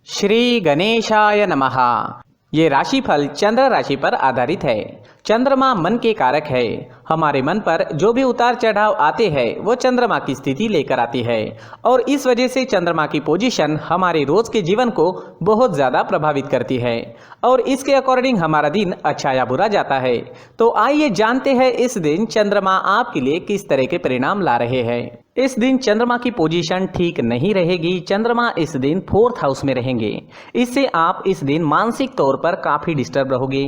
श्री गणेशाय नमः। ये राशिफल चंद्र राशि पर आधारित है। चंद्रमा मन के कारक है। हमारे मन पर जो भी उतार चढ़ाव आते हैं वो चंद्रमा की स्थिति लेकर आती है और इस वजह से चंद्रमा की पोजीशन हमारे रोज के जीवन को बहुत ज़्यादा प्रभावित करती है और इसके अकॉर्डिंग हमारा दिन अच्छा या बुरा जाता है। तो आइए जानते हैं इस दिन चंद्रमा आपके लिए किस तरह के परिणाम ला रहे हैं। इस दिन चंद्रमा की पोजीशन ठीक नहीं रहेगी। चंद्रमा इस दिन 4th हाउस में रहेंगे। इससे आप इस दिन मानसिक तौर पर काफ़ी डिस्टर्ब रहोगे।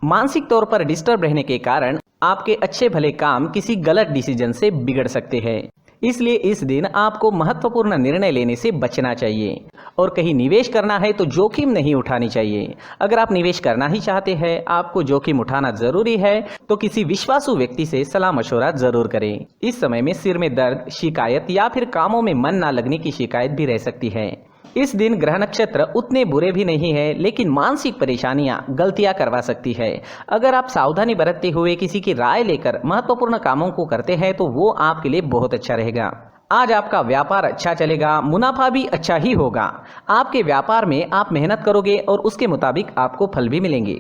मानसिक तौर पर डिस्टर्ब रहने के कारण आपके अच्छे भले काम किसी गलत डिसीजन से बिगड़ सकते हैं। इसलिए इस दिन आपको महत्वपूर्ण निर्णय लेने से बचना चाहिए और कहीं निवेश करना है तो जोखिम नहीं उठानी चाहिए। अगर आप निवेश करना ही चाहते हैं, आपको जोखिम उठाना जरूरी है तो किसी विश्वासु व्यक्ति से सलाह मशवरा जरूर करें। इस समय में सिर में दर्द, शिकायत या फिर कामों में मन ना लगने की शिकायत भी रह सकती है। इस दिन ग्रह नक्षत्र उतने बुरे भी नहीं है, लेकिन मानसिक परेशानियां गलतियां करवा सकती है। अगर आप सावधानी बरतते हुए किसी की राय लेकर महत्वपूर्ण कामों को करते हैं तो वो आपके लिए बहुत अच्छा रहेगा। आज आपका व्यापार अच्छा चलेगा, मुनाफा भी अच्छा ही होगा। आपके व्यापार में आप मेहनत करोगे और उसके मुताबिक आपको फल भी मिलेंगे।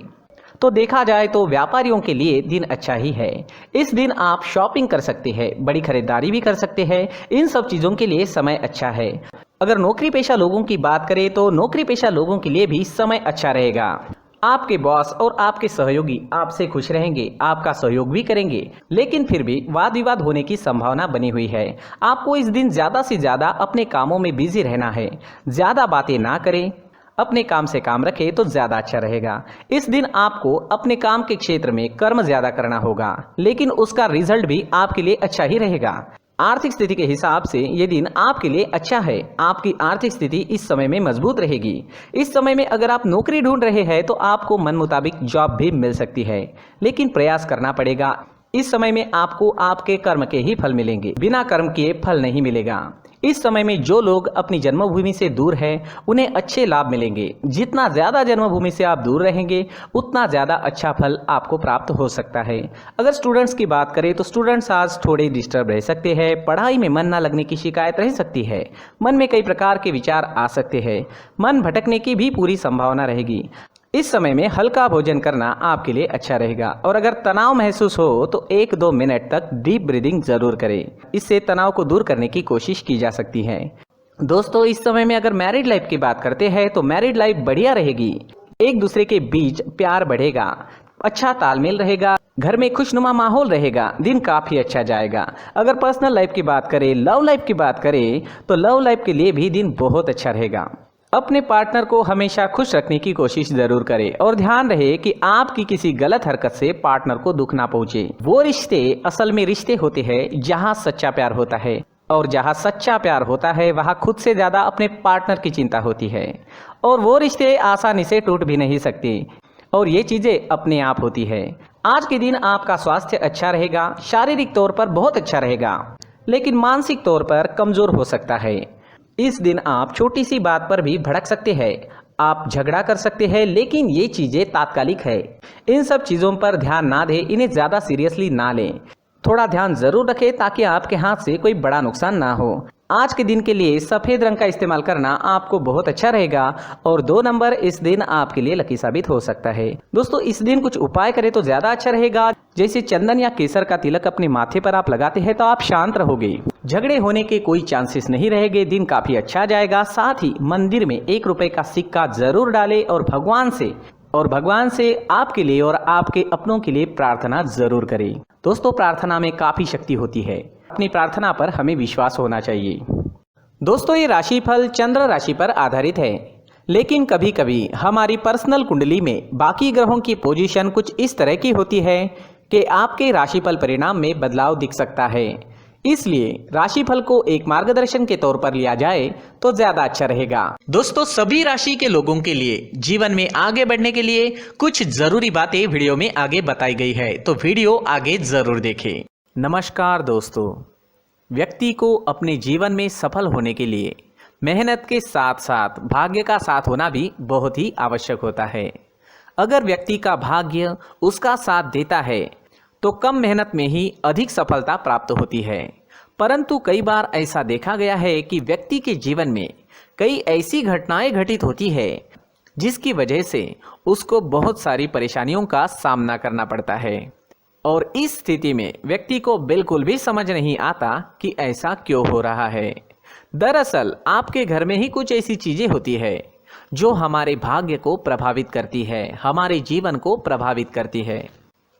तो देखा जाए तो व्यापारियों के लिए दिन अच्छा ही है। इस दिन आप शॉपिंग कर सकते हैं, बड़ी खरीदारी भी कर सकते हैं। इन सब चीज़ों के लिए समय अच्छा है। अगर नौकरी पेशा लोगों की बात करें तो नौकरी पेशा लोगों के लिए भी समय अच्छा रहेगा। आपके बॉस और आपके सहयोगी आपसे खुश रहेंगे, आपका सहयोग भी करेंगे, लेकिन फिर भी वाद विवाद होने की संभावना बनी हुई है। आपको इस दिन ज़्यादा से ज़्यादा अपने कामों में बिजी रहना है। ज़्यादा बातें ना करें, अपने काम से काम रखें तो ज़्यादा अच्छा रहेगा। इस दिन आपको अपने काम के क्षेत्र में कर्म ज़्यादा करना होगा, लेकिन उसका रिजल्ट भी आपके लिए अच्छा ही रहेगा। आर्थिक स्थिति के हिसाब से ये दिन आपके लिए अच्छा है। आपकी आर्थिक स्थिति इस समय में मजबूत रहेगी। इस समय में अगर आप नौकरी ढूंढ रहे हैं तो आपको मन मुताबिक जॉब भी मिल सकती है, लेकिन प्रयास करना पड़ेगा। इस समय में आपको आपके कर्म के ही फल मिलेंगे, बिना कर्म किए फल नहीं मिलेगा। इस समय में जो लोग अपनी जन्मभूमि से दूर हैं उन्हें अच्छे लाभ मिलेंगे। जितना ज़्यादा जन्मभूमि से आप दूर रहेंगे उतना ज़्यादा अच्छा फल आपको प्राप्त हो सकता है। अगर स्टूडेंट्स की बात करें तो स्टूडेंट्स आज थोड़े डिस्टर्ब रह सकते हैं। पढ़ाई में मन ना लगने की शिकायत रह सकती है। मन में कई प्रकार के विचार आ सकते हैं। मन भटकने की भी पूरी संभावना रहेगी। इस समय में हल्का भोजन करना आपके लिए अच्छा रहेगा और अगर तनाव महसूस हो तो 1-2 मिनट तक डीप ब्रीदिंग जरूर करें। इससे तनाव को दूर करने की कोशिश की जा सकती है। दोस्तों, इस समय में अगर मैरिड लाइफ की बात करते हैं तो मैरिड लाइफ बढ़िया रहेगी। एक दूसरे के बीच प्यार बढ़ेगा, अच्छा तालमेल रहेगा, घर में खुशनुमा माहौल रहेगा। दिन काफ़ी अच्छा जाएगा। अगर पर्सनल लाइफ की बात करें, लव लाइफ की बात करें तो लव लाइफ के लिए भी दिन बहुत अच्छा रहेगा। अपने पार्टनर को हमेशा खुश रखने की कोशिश जरूर करें और ध्यान रहे कि आपकी किसी गलत हरकत से पार्टनर को दुख ना पहुंचे। वो रिश्ते असल में रिश्ते होते हैं जहां सच्चा प्यार होता है और जहां सच्चा प्यार होता है वहां खुद से ज़्यादा अपने पार्टनर की चिंता होती है और वो रिश्ते आसानी से टूट भी नहीं सकते और ये चीज़ें अपने आप होती है। आज के दिन आपका स्वास्थ्य अच्छा रहेगा। शारीरिक तौर पर बहुत अच्छा रहेगा, लेकिन मानसिक तौर पर कमज़ोर हो सकता है। इस दिन आप छोटी सी बात पर भी भड़क सकते हैं। आप झगड़ा कर सकते हैं, लेकिन ये चीज़ें तात्कालिक है। इन सब चीज़ों पर ध्यान ना दें, इन्हें ज़्यादा सीरियसली ना लें। थोड़ा ध्यान जरूर रखें ताकि आपके हाथ से कोई बड़ा नुकसान ना हो। आज के दिन के लिए सफ़ेद रंग का इस्तेमाल करना आपको बहुत अच्छा रहेगा और 2 नंबर इस दिन आपके लिए लकी साबित हो सकता है। दोस्तों, इस दिन कुछ उपाय करें तो ज़्यादा अच्छा रहेगा। जैसे चंदन या केसर का तिलक अपने माथे पर आप लगाते हैं तो आप शांत रहोगे। झगड़े होने के कोई चांसेस नहीं रहेंगे। दिन काफ़ी अच्छा जाएगा। साथ ही मंदिर में 1 रुपए का सिक्का जरूर डालें और भगवान से आपके लिए और आपके अपनों के लिए प्रार्थना जरूर करें। दोस्तों, प्रार्थना में काफ़ी शक्ति होती है। अपनी प्रार्थना पर हमें विश्वास होना चाहिए। दोस्तों, ये राशिफल चंद्र राशि पर आधारित है, लेकिन कभी कभी हमारी पर्सनल कुंडली में बाकी ग्रहों की पोजीशन कुछ इस तरह की होती है कि आपके राशिफल परिणाम में बदलाव दिख सकता है। इसलिए राशिफल को एक मार्गदर्शन के तौर पर लिया जाए तो ज्यादा अच्छा रहेगा। दोस्तों, सभी राशि के लोगों के लिए जीवन में आगे बढ़ने के लिए कुछ जरूरी बातें वीडियो में आगे बताई गई है, तो वीडियो आगे जरूर देखें। नमस्कार दोस्तों, व्यक्ति को अपने जीवन में सफल होने के लिए मेहनत के साथ साथ भाग्य का साथ होना भी बहुत ही आवश्यक होता है। अगर व्यक्ति का भाग्य उसका साथ देता है तो कम मेहनत में ही अधिक सफलता प्राप्त होती है, परंतु कई बार ऐसा देखा गया है कि व्यक्ति के जीवन में कई ऐसी घटनाएं घटित होती है जिसकी वजह से उसको बहुत सारी परेशानियों का सामना करना पड़ता है। और इस स्थिति में व्यक्ति को बिल्कुल भी समझ नहीं आता कि ऐसा क्यों हो रहा है। दरअसल आपके घर में ही कुछ ऐसी चीजें होती है जो हमारे भाग्य को प्रभावित करती है, हमारे जीवन को प्रभावित करती है।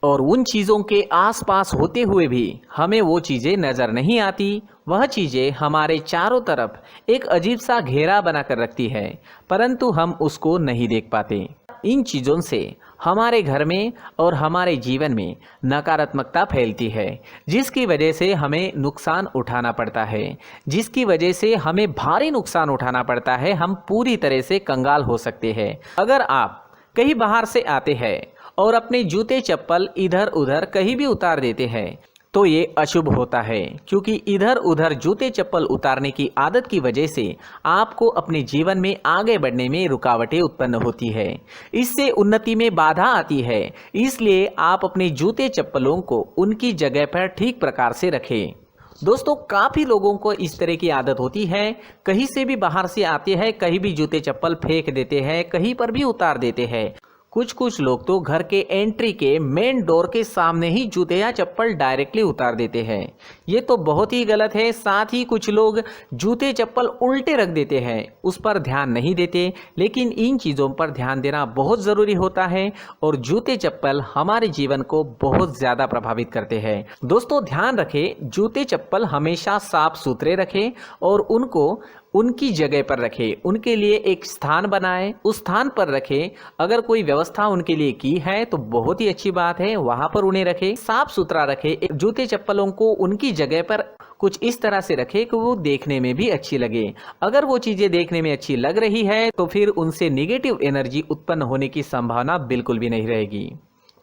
और उन चीज़ों के आसपास होते हुए भी हमें वो चीज़ें नज़र नहीं आती। वह चीज़ें हमारे चारों तरफ एक अजीब सा घेरा बनाकर रखती है, परंतु हम उसको नहीं देख पाते। इन चीज़ों से हमारे घर में और हमारे जीवन में नकारात्मकता फैलती है, जिसकी वजह से हमें नुकसान उठाना पड़ता है, जिसकी वजह से हमें भारी नुकसान उठाना पड़ता है। हम पूरी तरह से कंगाल हो सकते हैं। अगर आप कहीं बाहर से आते हैं और अपने जूते चप्पल इधर उधर कहीं भी उतार देते हैं तो ये अशुभ होता है, क्योंकि इधर उधर जूते चप्पल उतारने की आदत की वजह से आपको अपने जीवन में आगे बढ़ने में रुकावटें उत्पन्न होती है। इससे उन्नति में बाधा आती है। इसलिए आप अपने जूते चप्पलों को उनकी जगह पर ठीक प्रकार से रखें। दोस्तों, काफ़ी लोगों को इस तरह की आदत होती है, कहीं से भी बाहर से आते हैं, कहीं भी जूते चप्पल फेंक देते हैं, कहीं पर भी उतार देते हैं। कुछ लोग तो घर के एंट्री के मेन डोर के सामने ही जूते या चप्पल डायरेक्टली उतार देते हैं। ये तो बहुत ही गलत है। साथ ही कुछ लोग जूते चप्पल उल्टे रख देते हैं, उस पर ध्यान नहीं देते। लेकिन इन चीज़ों पर ध्यान देना बहुत ज़रूरी होता है और जूते चप्पल हमारे जीवन को बहुत ज़्यादा प्रभावित करते हैं। दोस्तों, ध्यान रखें, जूते चप्पल हमेशा साफ सुथरे रखें और उनको उनकी जगह पर रखें। उनके लिए एक स्थान बनाएं, उस स्थान पर रखें। अगर कोई व्यवस्था उनके लिए की है तो बहुत ही अच्छी बात है, वहां पर उन्हें रखें, साफ सुथरा रखें। जूते चप्पलों को उनकी जगह पर कुछ इस तरह से रखें कि वो देखने में भी अच्छी लगे। अगर वो चीज़ें देखने में अच्छी लग रही है तो फिर उनसे निगेटिव एनर्जी उत्पन्न होने की संभावना बिल्कुल भी नहीं रहेगी।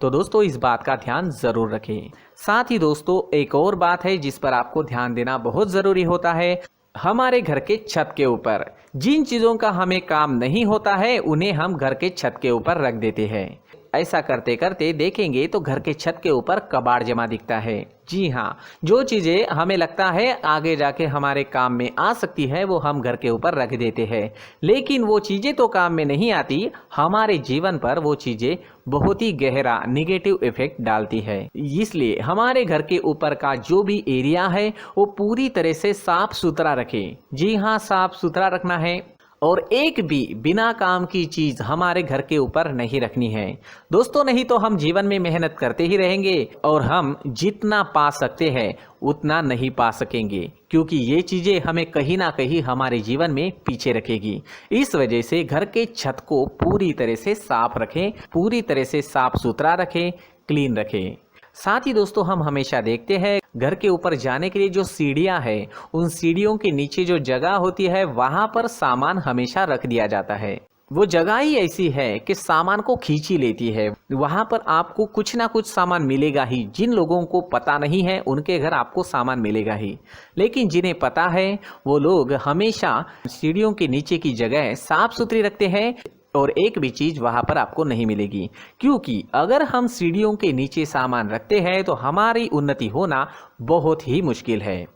तो दोस्तों, इस बात का ध्यान ज़रूर रखें। साथ ही दोस्तों, एक और बात है जिस पर आपको ध्यान देना बहुत ज़रूरी होता है। हमारे घर के छत के ऊपर जिन चीज़ों का हमें काम नहीं होता है उन्हें हम घर के छत के ऊपर रख देते हैं। ऐसा करते करते देखेंगे तो घर के छत के ऊपर कबाड़ जमा दिखता है। जी हाँ, जो चीज़ें हमें लगता है आगे जाके हमारे काम में आ सकती है वो हम घर के ऊपर रख देते हैं, लेकिन वो चीज़ें तो काम में नहीं आती। हमारे जीवन पर वो चीज़ें बहुत ही गहरा निगेटिव इफेक्ट डालती है। इसलिए हमारे घर के ऊपर का जो भी एरिया है वो पूरी तरह से साफ सुथरा रखें। जी हाँ, साफ सुथरा रखना है और एक भी बिना काम की चीज हमारे घर के ऊपर नहीं रखनी है। दोस्तों, नहीं तो हम जीवन में मेहनत करते ही रहेंगे और हम जितना पा सकते हैं उतना नहीं पा सकेंगे, क्योंकि ये चीजें हमें कहीं ना कहीं हमारे जीवन में पीछे रखेगी। इस वजह से घर के छत को पूरी तरह से साफ रखें, पूरी तरह से साफ सुथरा रखें, क्लीन रखें। साथ ही दोस्तों, हम हमेशा देखते हैं घर के ऊपर जाने के लिए जो सीढ़ियां हैं, उन सीढ़ियों के नीचे जो जगह होती है वहां पर सामान हमेशा रख दिया जाता है। वो जगह ही ऐसी है कि सामान को खींच ही लेती है। वहां पर आपको कुछ ना कुछ सामान मिलेगा ही। जिन लोगों को पता नहीं है उनके घर आपको सामान मिलेगा ही, लेकिन जिन्हें पता है वो लोग हमेशा सीढ़ियों के नीचे की जगह साफ सुथरी रखते हैं और एक भी चीज वहां पर आपको नहीं मिलेगी। क्योंकि अगर हम सीढ़ियों के नीचे सामान रखते हैं तो हमारी उन्नति होना बहुत ही मुश्किल है।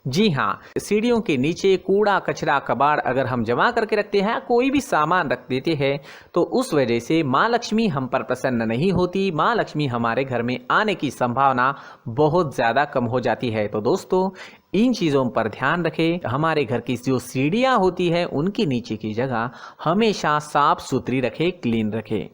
जी हाँ, सीढ़ियों के नीचे कूड़ा कचरा कबाड़ अगर हम जमा करके रखते हैं, कोई भी सामान रख देते हैं, तो उस वजह से माँ लक्ष्मी हम पर प्रसन्न नहीं होती। माँ लक्ष्मी हमारे घर में आने की संभावना बहुत ज़्यादा कम हो जाती है। तो दोस्तों, इन चीज़ों पर ध्यान रखें। हमारे घर की जो सीढ़ियाँ होती है उनके नीचे की जगह हमेशा साफ सुथरी रखें, क्लीन रखें।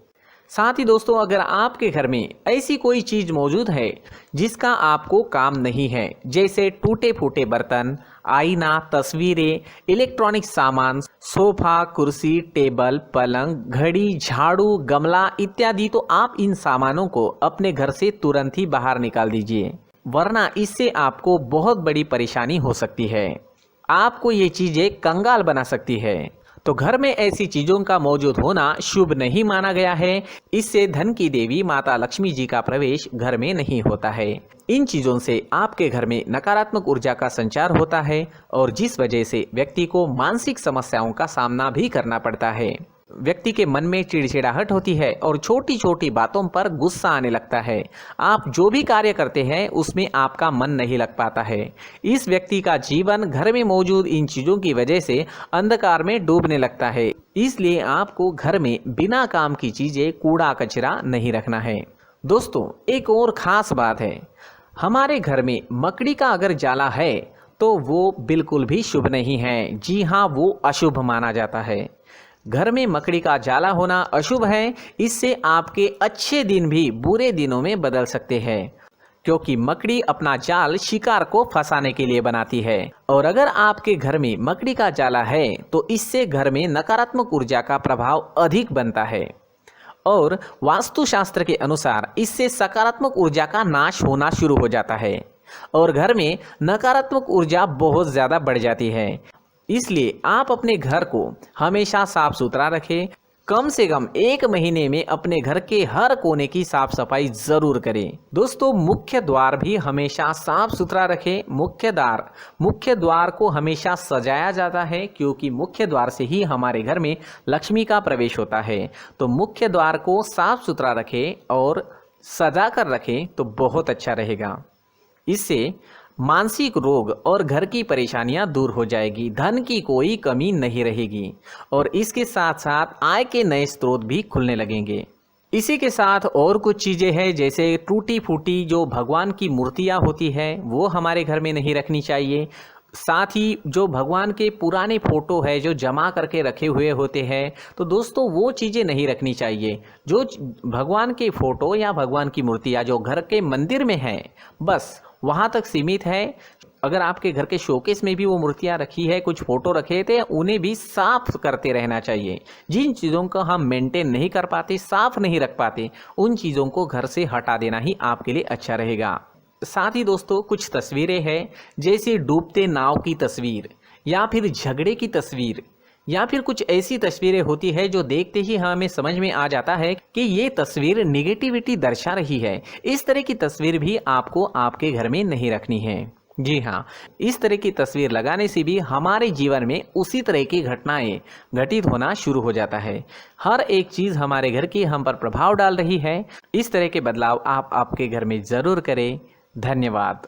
साथ ही दोस्तों, अगर आपके घर में ऐसी कोई चीज़ मौजूद है जिसका आपको काम नहीं है, जैसे टूटे फूटे बर्तन, आईना, तस्वीरें, इलेक्ट्रॉनिक सामान, सोफा, कुर्सी, टेबल, पलंग, घड़ी, झाड़ू, गमला इत्यादि, तो आप इन सामानों को अपने घर से तुरंत ही बाहर निकाल दीजिए, वरना इससे आपको बहुत बड़ी परेशानी हो सकती है। आपको ये चीज़ें कंगाल बना सकती है। तो घर में ऐसी चीजों का मौजूद होना शुभ नहीं माना गया है। इससे धन की देवी माता लक्ष्मी जी का प्रवेश घर में नहीं होता है। इन चीजों से आपके घर में नकारात्मक ऊर्जा का संचार होता है और जिस वजह से व्यक्ति को मानसिक समस्याओं का सामना भी करना पड़ता है। व्यक्ति के मन में चिड़चिड़ाहट होती है और छोटी छोटी बातों पर गुस्सा आने लगता है। आप जो भी कार्य करते हैं उसमें आपका मन नहीं लग पाता है। इस व्यक्ति का जीवन घर में मौजूद इन चीज़ों की वजह से अंधकार में डूबने लगता है। इसलिए आपको घर में बिना काम की चीज़ें, कूड़ा कचरा नहीं रखना है। दोस्तों, एक और ख़ास बात है, हमारे घर में मकड़ी का अगर जाला है तो वो बिल्कुल भी शुभ नहीं है। जी हाँ, वो अशुभ माना जाता है। घर में मकड़ी का जाला होना अशुभ है। इससे आपके अच्छे दिन भी बुरे दिनों में बदल सकते हैं, क्योंकि मकड़ी अपना जाल शिकार को फंसाने के लिए बनाती है। और अगर आपके घर में मकड़ी का जाला है तो इससे घर में नकारात्मक ऊर्जा का प्रभाव अधिक बनता है और वास्तुशास्त्र के अनुसार इससे सकारात्मक ऊर्जा का नाश होना शुरू हो जाता है और घर में नकारात्मक ऊर्जा बहुत ज़्यादा बढ़ जाती है। इसलिए आप अपने घर को हमेशा साफ सुथरा रखें। कम से कम 1 महीने में अपने घर के हर कोने की साफ सफाई जरूर करें। दोस्तों, मुख्य द्वार भी हमेशा साफ सुथरा रखें। मुख्य द्वार को हमेशा सजाया जाता है, क्योंकि मुख्य द्वार से ही हमारे घर में लक्ष्मी का प्रवेश होता है। तो मुख्य द्वार को साफ सुथरा रखें और सजा कर रखें तो बहुत अच्छा रहेगा। इससे मानसिक रोग और घर की परेशानियां दूर हो जाएगी, धन की कोई कमी नहीं रहेगी और इसके साथ साथ आय के नए स्रोत भी खुलने लगेंगे। इसी के साथ और कुछ चीज़ें हैं, जैसे टूटी फूटी जो भगवान की मूर्तियां होती है वो हमारे घर में नहीं रखनी चाहिए। साथ ही जो भगवान के पुराने फोटो है जो जमा करके रखे हुए होते हैं, तो दोस्तों वो चीज़ें नहीं रखनी चाहिए। जो भगवान के फोटो या भगवान की मूर्तियाँ जो घर के मंदिर में हैं, बस वहाँ तक सीमित है। अगर आपके घर के शोकेस में भी वो मूर्तियाँ रखी है, कुछ फोटो रखे थे, उन्हें भी साफ करते रहना चाहिए। जिन चीज़ों को हम मेंटेन नहीं कर पाते, साफ नहीं रख पाते, उन चीज़ों को घर से हटा देना ही आपके लिए अच्छा रहेगा। साथ ही दोस्तों, कुछ तस्वीरें हैं, जैसे डूबते नाव की तस्वीर या फिर झगड़े की तस्वीर या फिर कुछ ऐसी तस्वीरें होती है जो देखते ही हमें समझ में आ जाता है कि ये तस्वीर निगेटिविटी दर्शा रही है। इस तरह की तस्वीर भी आपको आपके घर में नहीं रखनी है। जी हाँ, इस तरह की तस्वीर लगाने से भी हमारे जीवन में उसी तरह की घटनाएं घटित होना शुरू हो जाता है। हर एक चीज़ हमारे घर की हम पर प्रभाव डाल रही है। इस तरह के बदलाव आप आपके घर में ज़रूर करें। धन्यवाद।